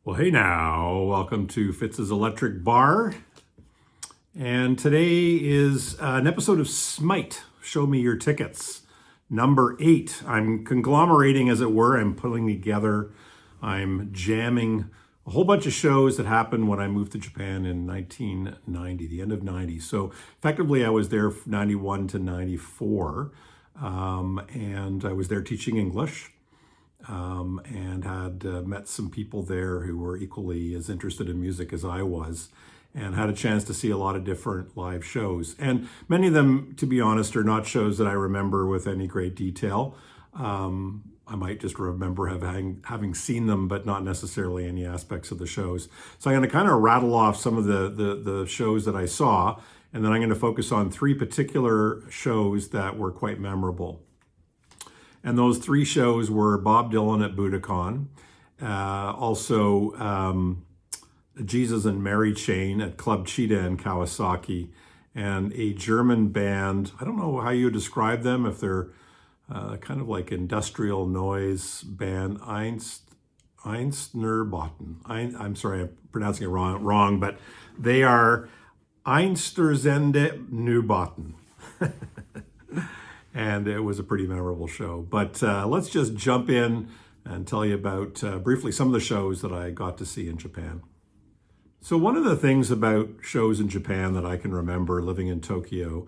Well, hey now, welcome to Fitz's Electric Bar. And today is an episode of SMYT, Show Me Your Tickets, number 8. I'm conglomerating, as it were. I'm putting together, I'm jamming a whole bunch of shows that happened when I moved to Japan in 1990, the end of 90. So effectively, I was there from 91 to 94, and I was there teaching English. And had met some people there who were equally as interested in music as I was, and had a chance to see a lot of different live shows. And many of them, to be honest, are not shows that I remember with any great detail. I might just remember having seen them, but not necessarily any aspects of the shows. So I'm going to kind of rattle off some of the shows that I saw, and then I'm going to focus on 3 particular shows that were quite memorable. And those 3 shows were Bob Dylan at Budokan, also Jesus and Mary Chain at Club Cheetah in Kawasaki, and a German band. I don't know how you describe them, if they're kind of like industrial noise band, Neubauten. I'm sorry, I'm pronouncing it wrong, but they are Einstürzende Neubauten. And it was a pretty memorable show. But let's just jump in and tell you about briefly some of the shows that I got to see in Japan. So one of the things about shows in Japan that I can remember living in Tokyo,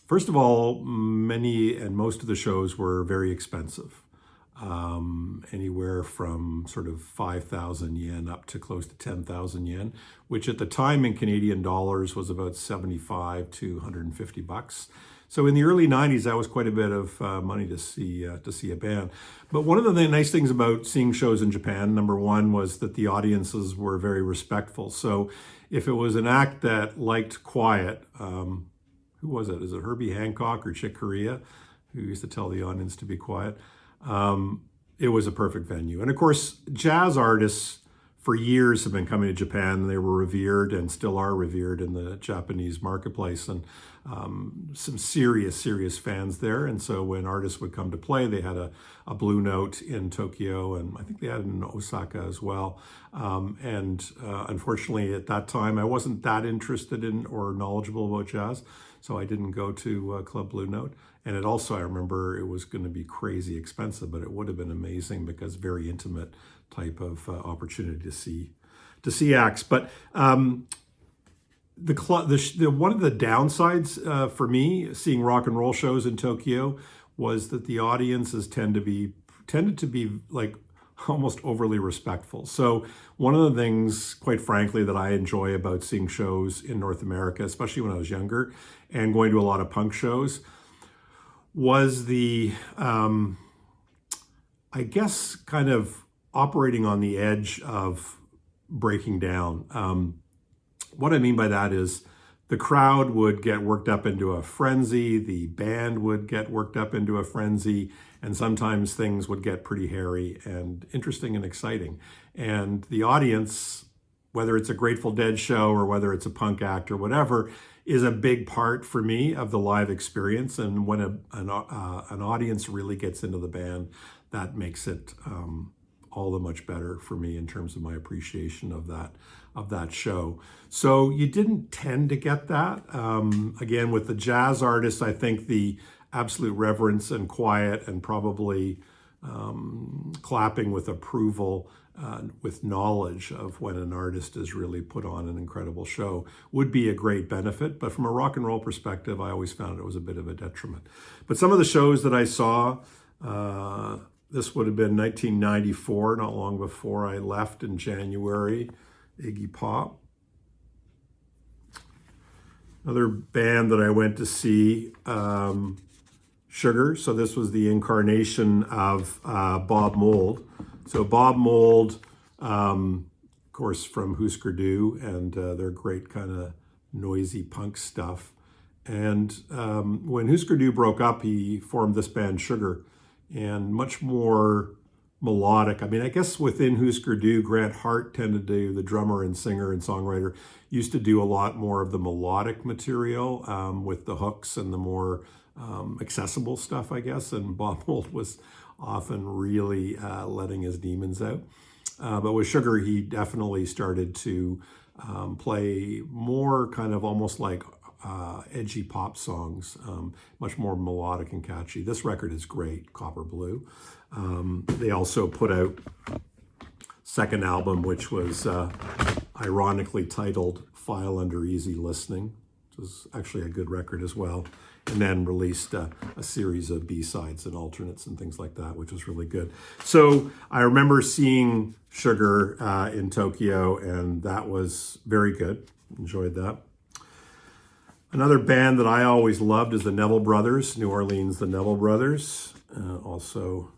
first of all, many and most of the shows were very expensive. Anywhere from sort of 5,000 yen up to close to 10,000 yen, which at the time in Canadian dollars was about 75 to 150 bucks. So in the early 90s, that was quite a bit of money to see a band. But one of the nice things about seeing shows in Japan, number one, was that the audiences were very respectful. So if it was an act that liked quiet, who was it? Is it Herbie Hancock or Chick Corea, who used to tell the audience to be quiet? It was a perfect venue. And of course, jazz artists for years have been coming to Japan. They were revered and still are revered in the Japanese marketplace, and some serious fans there. And so when artists would come to play, they had a Blue Note in Tokyo, and I think they had it in Osaka as well. Unfortunately, at that time, I wasn't that interested in or knowledgeable about jazz, so I didn't go to Club Blue Note. And it also, I remember, it was going to be crazy expensive, but it would have been amazing because very intimate type of opportunity to see acts. But one of the downsides for me seeing rock and roll shows in Tokyo was that the audiences tended to be like almost overly respectful. So one of the things, quite frankly, that I enjoy about seeing shows in North America, especially when I was younger and going to a lot of punk shows, was the, I guess, kind of operating on the edge of breaking down. What I mean by that is the crowd would get worked up into a frenzy, the band would get worked up into a frenzy, and sometimes things would get pretty hairy and interesting and exciting. And the audience, whether it's a Grateful Dead show or whether it's a punk act or whatever, is a big part for me of the live experience. And when an audience really gets into the band, that makes it all the much better for me in terms of my appreciation of that show. So you didn't tend to get that. Again, with the jazz artists, I think the absolute reverence and quiet and probably clapping with approval, with knowledge of when an artist has really put on an incredible show would be a great benefit. But from a rock and roll perspective, I always found it was a bit of a detriment. But some of the shows that I saw, this would have been 1994, not long before I left in January, Iggy Pop. Another band that I went to see, Sugar. So this was the incarnation of Bob Mould. So Bob Mould, of course, from Husker Du, and their great kind of noisy punk stuff. And when Husker Du broke up, he formed this band Sugar, and much more melodic. I mean, I guess within Husker Du, Grant Hart tended to, the drummer and singer and songwriter, used to do a lot more of the melodic material with the hooks and the more accessible stuff, I guess. And Bob Mould was often really letting his demons out. But with Sugar, he definitely started to play more kind of almost like edgy pop songs, much more melodic and catchy. This record is great, Copper Blue. They also put out second album, which was ironically titled File Under Easy Listening, which was actually a good record as well. And then released a series of B-sides and alternates and things like that, which was really good. So I remember seeing Sugar in Tokyo, and that was very good. Enjoyed that. Another band that I always loved is the Neville Brothers, New Orleans, the Neville Brothers, also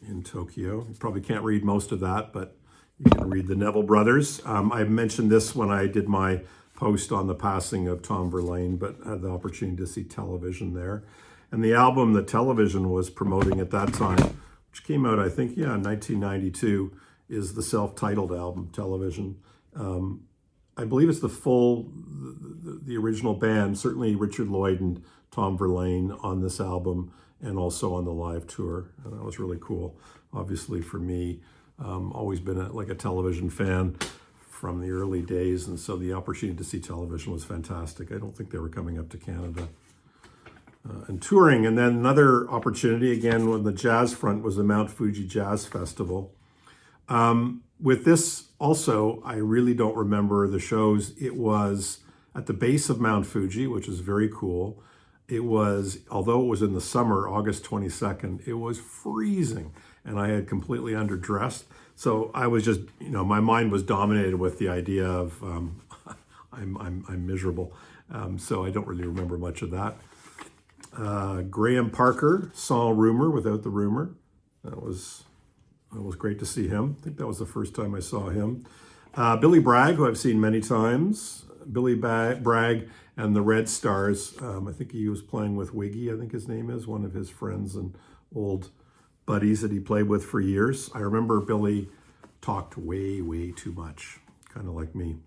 in Tokyo. You probably can't read most of that, but you can read the Neville Brothers. I mentioned this when I did my post on the passing of Tom Verlaine, but had the opportunity to see Television there. And the album that Television was promoting at that time, which came out, I think, in 1992, is the self-titled album, Television. I believe it's the original band, certainly Richard Lloyd and Tom Verlaine on this album, and also on the live tour. And that was really cool. Obviously for me, always been a Television fan from the early days, and so the opportunity to see Television was fantastic. I don't think they were coming up to Canada and touring. And then another opportunity, again, on the jazz front, was the Mount Fuji Jazz Festival. With this also, I really don't remember the shows. It was at the base of Mount Fuji, which is very cool. It was, although it was in the summer, August 22nd, it was freezing, and I had completely underdressed. So I was just, my mind was dominated with the idea of I'm miserable. So I don't really remember much of that. Graham Parker, Sans Rumor, Without the Rumor. That was great to see him. I think that was the first time I saw him. Billy Bragg, who I've seen many times. Billy Bragg and the Red Stars. I think he was playing with Wiggy, I think his name is, one of his friends and old buddies that he played with for years. I remember Billy talked way, way too much, kind of like me.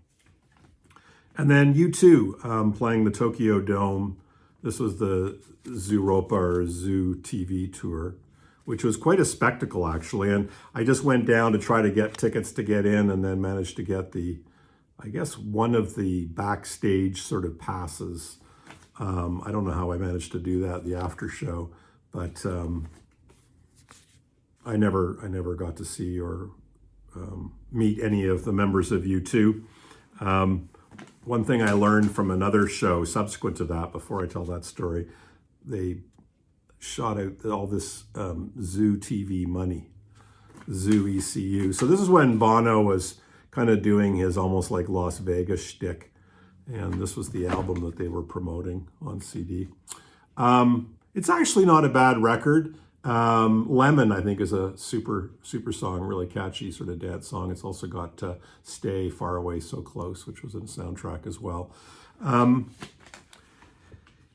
And then U2 playing the Tokyo Dome. This was the Zooropa or Zoo TV tour, which was quite a spectacle, actually. And I just went down to try to get tickets to get in, and then managed to get one of the backstage sort of passes. I don't know how I managed to do that, the after show, but I never got to see or meet any of the members of U2. One thing I learned from another show subsequent to that, before I tell that story, they shot out all this Zoo TV money, Zoo ECU. So this is when Bono was kind of doing his almost like Las Vegas shtick. And this was the album that they were promoting on CD. It's actually not a bad record. Lemon, I think, is a super song, really catchy sort of dance song. It's also got Stay Far Away So Close, which was in the soundtrack as well.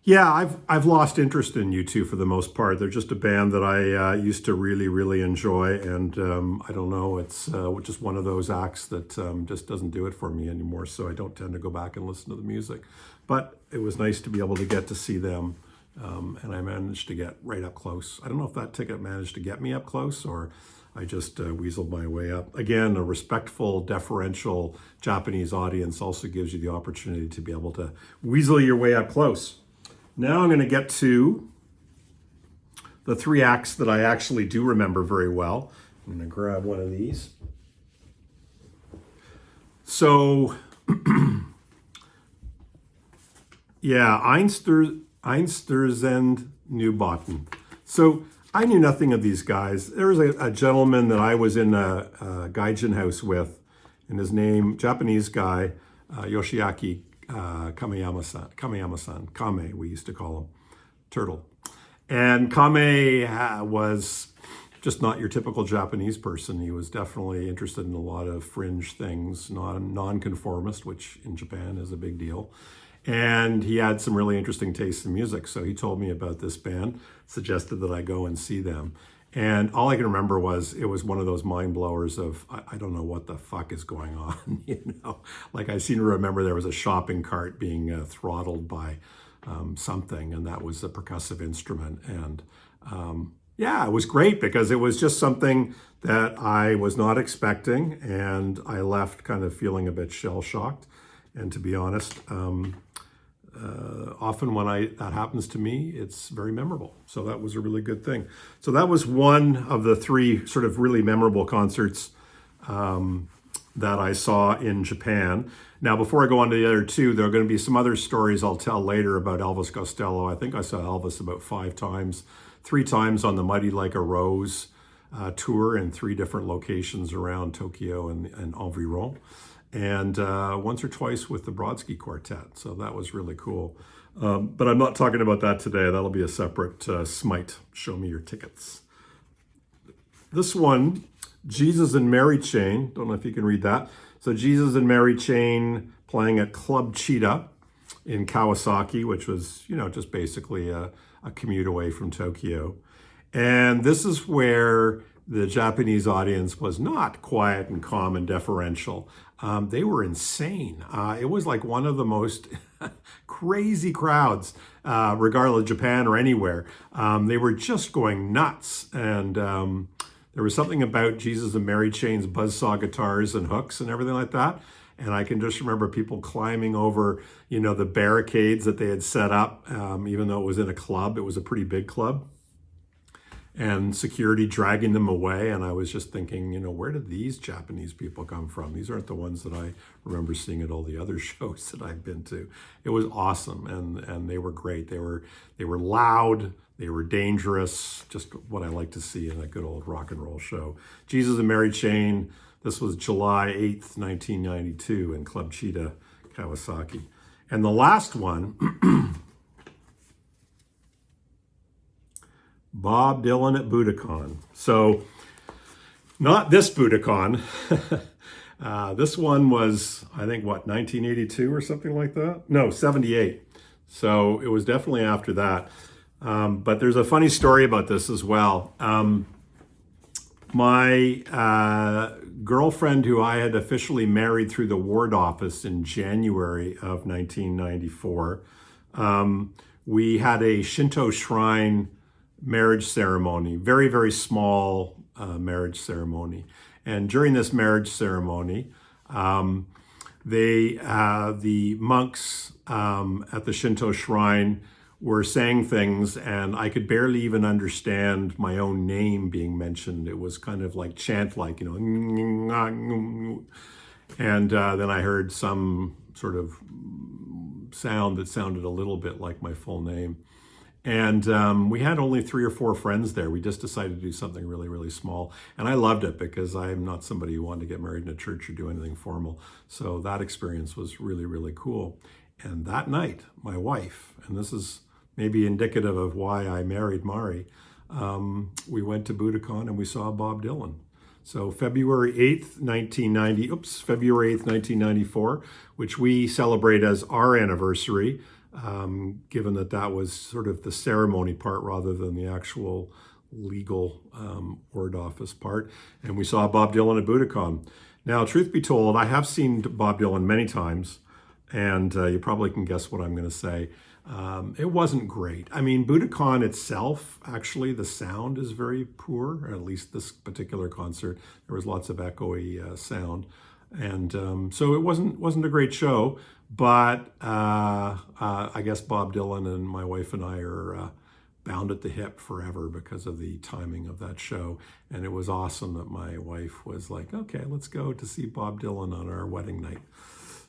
Yeah, I've lost interest in U2 for the most part. They're just a band that I used to really enjoy, and I don't know, it's just one of those acts that just doesn't do it for me anymore, so I don't tend to go back and listen to the music. But it was nice to be able to get to see them, and I managed to get right up close. I don't know if that ticket managed to get me up close, or I just weaseled my way up. Again, a respectful, deferential Japanese audience also gives you the opportunity to be able to weasel your way up close. Now I'm going to get to the three acts that I actually do remember very well. I'm going to grab one of these. So, yeah, Einstürzende Neubauten. So I knew nothing of these guys. There was a gentleman that I was in a gaijin house with, and his name, Japanese guy, Yoshiaki Kameyama-san, Kame, we used to call him, Turtle. And Kame was just not your typical Japanese person. He was definitely interested in a lot of fringe things, non-conformist, which in Japan is a big deal. And he had some really interesting tastes in music. So he told me about this band, suggested that I go and see them. And all I can remember was it was one of those mind blowers of, I don't know what the fuck is going on, Like I seem to remember there was a shopping cart being throttled by something, and that was a percussive instrument. And Yeah, it was great because it was just something that I was not expecting, and I left kind of feeling a bit shell-shocked. And to be honest, often when that happens to me, it's very memorable. So that was a really good thing. So that was one of the three sort of really memorable concerts that I saw in Japan. Now, before I go on to the other two, there are going to be some other stories I'll tell later about Elvis Costello. I think I saw Elvis about 5 times, 3 times on the Mighty Like a Rose tour in 3 different locations around Tokyo and environ, and once or twice with the Brodsky Quartet. So that was really cool. But I'm not talking about that today. That'll be a separate SMYT, Show Me Your Tickets. This one, Jesus and Mary Chain, don't know if you can read that. So Jesus and Mary Chain playing at Club Cheetah in Kawasaki, which was, just basically a commute away from Tokyo. And this is where the Japanese audience was not quiet and calm and deferential. They were insane. It was like one of the most crazy crowds, regardless of Japan or anywhere. They were just going nuts. And there was something about Jesus and Mary Chain's buzzsaw guitars and hooks and everything like that. And I can just remember people climbing over, the barricades that they had set up, even though it was in a club. It was a pretty big club. And security dragging them away. And I was just thinking, where did these Japanese people come from? These aren't the ones that I remember seeing at all the other shows that I've been to. It was awesome, and they were great. They were loud, they were dangerous, just what I like to see in a good old rock and roll show. Jesus and Mary Chain, this was July 8th, 1992 in Club Cheetah, Kawasaki. And the last one, Bob Dylan at Budokan. So not this Budokan. This one was, I think, 1982 or something like that? No, 78. So it was definitely after that. But there's a funny story about this as well. My girlfriend, who I had officially married through the ward office in January of 1994, we had a Shinto shrine marriage ceremony, very, very small marriage ceremony. And during this marriage ceremony, the monks at the Shinto shrine were saying things, and I could barely even understand my own name being mentioned. It was kind of like chant-like, and then I heard some sort of sound that sounded a little bit like my full name. And we had only 3 or 4 friends there. We just decided to do something really, really small. And I loved it because I'm not somebody who wanted to get married in a church or do anything formal. So that experience was really, really cool. And that night, my wife, and this is maybe indicative of why I married Mari, we went to Budokan and we saw Bob Dylan. So February 8th, 1994, which we celebrate as our anniversary, given that was sort of the ceremony part rather than the actual legal ward office part. And we saw Bob Dylan at Budokan. Now, truth be told, I have seen Bob Dylan many times, and you probably can guess what I'm going to say. It wasn't great. I mean, Budokan itself, actually, the sound is very poor, or at least this particular concert. There was lots of echoey sound. And so it wasn't a great show, but I guess Bob Dylan and my wife and I are bound at the hip forever because of the timing of that show. And it was awesome that my wife was like, okay, let's go to see Bob Dylan on our wedding night.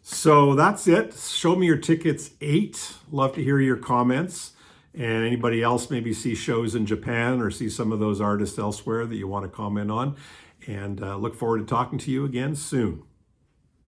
So that's it. Show Me Your Tickets 8. Love to hear your comments. And anybody else maybe see shows in Japan or see some of those artists elsewhere that you want to comment on. And look forward to talking to you again soon.